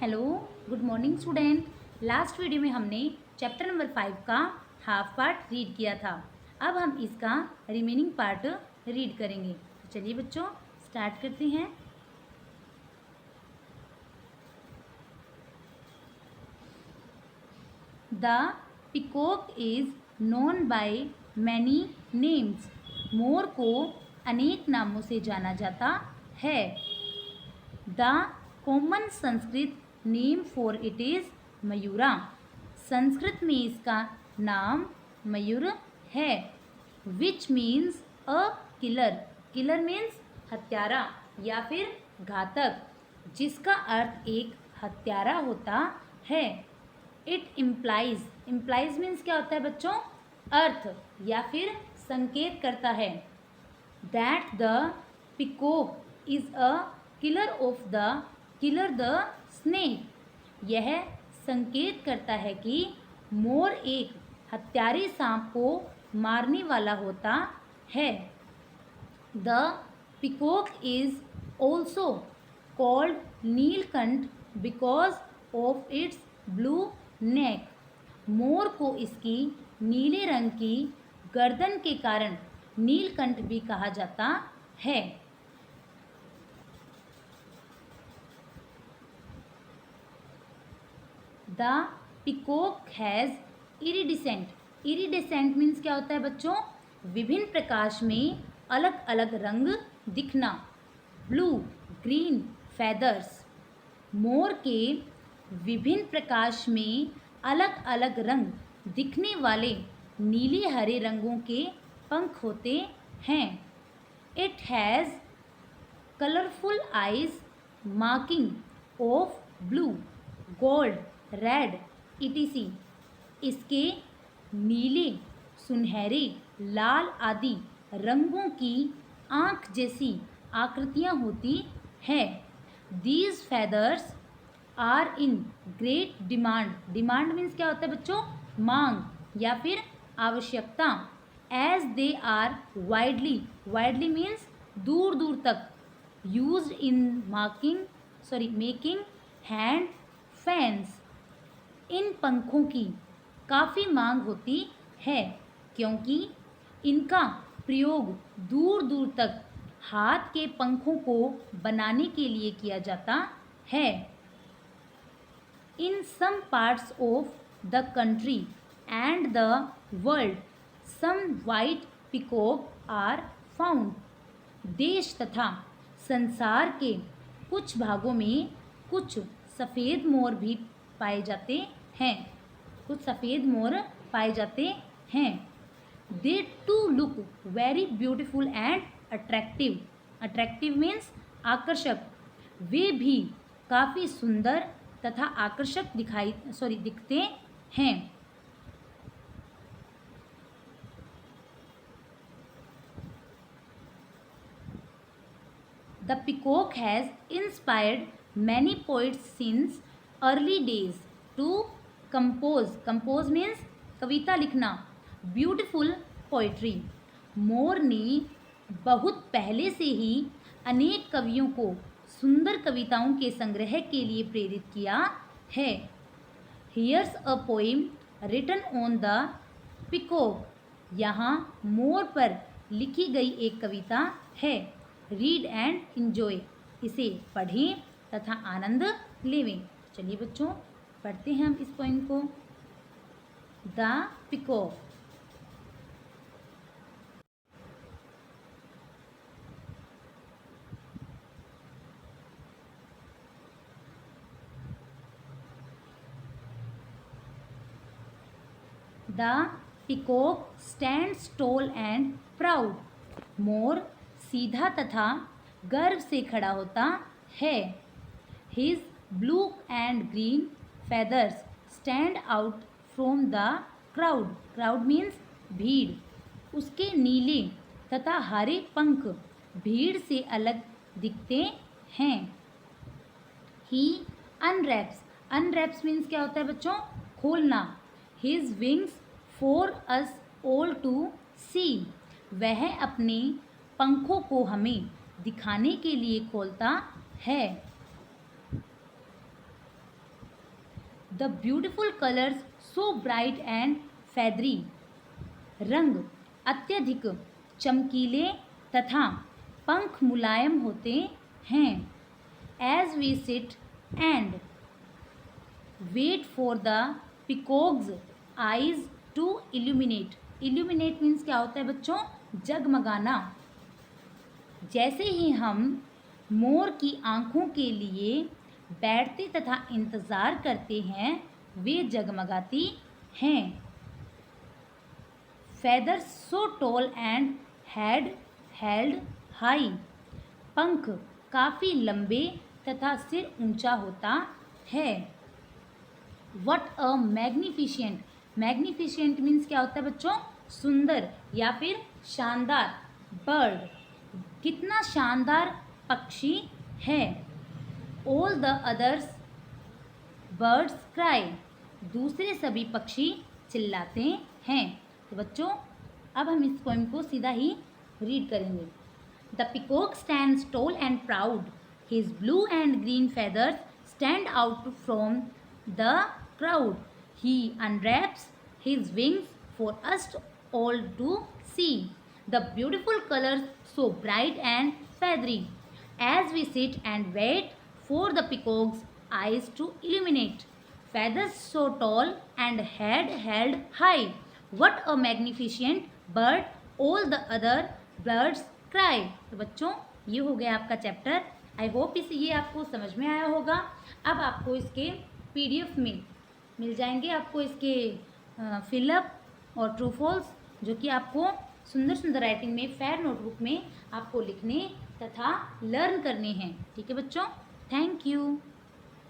Hello, good morning student. Last video में हमने chapter number 5 का हाफ पार्ट रीड किया था। अब हम इसका रिमेनिंग पार्ट रीड करेंगे। तो चलिए बच्चों, स्टार्ट करते हैं। The peacock is known by many names. मोर को अनेक नामों से जाना जाता है। The common Sanskrit name for it is Mayura. Sanskrit में इसका नाम मयूर है। Which means a killer. Killer means हत्यारा या फिर घातक, जिसका अर्थ एक हत्यारा होता है। It implies. इम्प्लाइज मीन्स क्या होता है बच्चों? अर्थ या फिर संकेत करता है। That the peacock is a killer the snake. यह संकेत करता है कि मोर एक हत्यारे सांप को मारने वाला होता है। The peacock is also called Neelkanth because of its blue neck. मोर को इसकी नीले रंग की गर्दन के कारण नीलकंठ भी कहा जाता है। The peacock has iridescent. Iridescent means क्या होता है बच्चों? विभिन्न प्रकाश में अलग अलग रंग दिखना। Blue green feathers. मोर के विभिन्न प्रकाश में अलग अलग रंग दिखने वाले नीले हरे रंगों के पंख होते हैं। It has colourful eyes marking of blue gold red etc। इसके नीले सुनहरे लाल आदि रंगों की आँख जैसी आकृतियाँ होती है। These feathers are in great demand. Demand means क्या होता है बच्चों? मांग या फिर आवश्यकता। As they are widely means दूर दूर तक used in making hand fans. इन पंखों की काफ़ी मांग होती है क्योंकि इनका प्रयोग दूर दूर तक हाथ के पंखों को बनाने के लिए किया जाता है। In some parts of the country and the world some white peacock are found. देश तथा संसार के कुछ भागों में कुछ सफ़ेद मोर भी पाए जाते हैं। कुछ सफ़ेद मोर पाए जाते हैं। They too look very beautiful and attractive. Attractive means आकर्षक। वे भी काफ़ी सुंदर तथा आकर्षक दिखते हैं। The peacock has inspired many poets since early days to compose. Compose means कविता लिखना। Beautiful poetry। मोर ने बहुत पहले से ही अनेक कवियों को सुंदर कविताओं के संग्रह के लिए प्रेरित किया है। Here's a poem written on the peacock। यहाँ मोर पर लिखी गई एक कविता है। Read and enjoy. इसे पढ़ें तथा आनंद लेवें। चलिए बच्चों, पढ़ते हैं हम इस पोएम को। The peacock. The peacock stands tall and proud. मोर सीधा तथा गर्व से खड़ा होता है। His blue and green feathers stand out from the crowd. Crowd means भीड़। उसके नीले तथा हरे पंख भीड़ से अलग दिखते हैं। ही अनरैप्स। अनरैप्स मीन्स क्या होता है बच्चों? खोलना। His wings for us all to see. वह अपने पंखों को हमें दिखाने के लिए खोलता है। The beautiful colours so bright and feathery, रंग अत्यधिक चमकीले तथा पंख मुलायम होते हैं। As we sit and wait for the peacock's eyes to illuminate, illuminate means क्या होता है बच्चों, जगमगाना। जैसे ही हम मोर की आंखों के लिए बैठते तथा इंतज़ार करते हैं, वे जगमगाती हैं। Feathers so tall and head held high, पंख काफ़ी लंबे तथा सिर ऊंचा होता है। What a magnificent, magnificent means क्या होता है बच्चों, सुंदर या फिर शानदार। बर्ड, कितना शानदार पक्षी है। All the others birds cry, दूसरे सभी पक्षी चिल्लाते हैं। तो बच्चों अब हम इस पोएम को सीधा ही रीड करेंगे। The peacock stands tall and proud, his blue and green feathers stand out from the crowd. He unwraps his wings for us all to see. The beautiful colors so bright and feathery. As we sit and wait for the peacock's eyes to illuminate. Feathers so tall and head held high. What a magnificent bird! All the other birds cry. तो बच्चों ये हो गया आपका chapter. I hope इस ये आपको समझ में आया होगा। अब आपको इसके PDF में मिल जाएंगे, आपको इसके फिलअप और ट्रू फॉल्स, जो कि आपको सुंदर सुंदर राइटिंग में फेयर नोटबुक में आपको लिखने तथा लर्न करने हैं। ठीक है बच्चों, थैंक यू।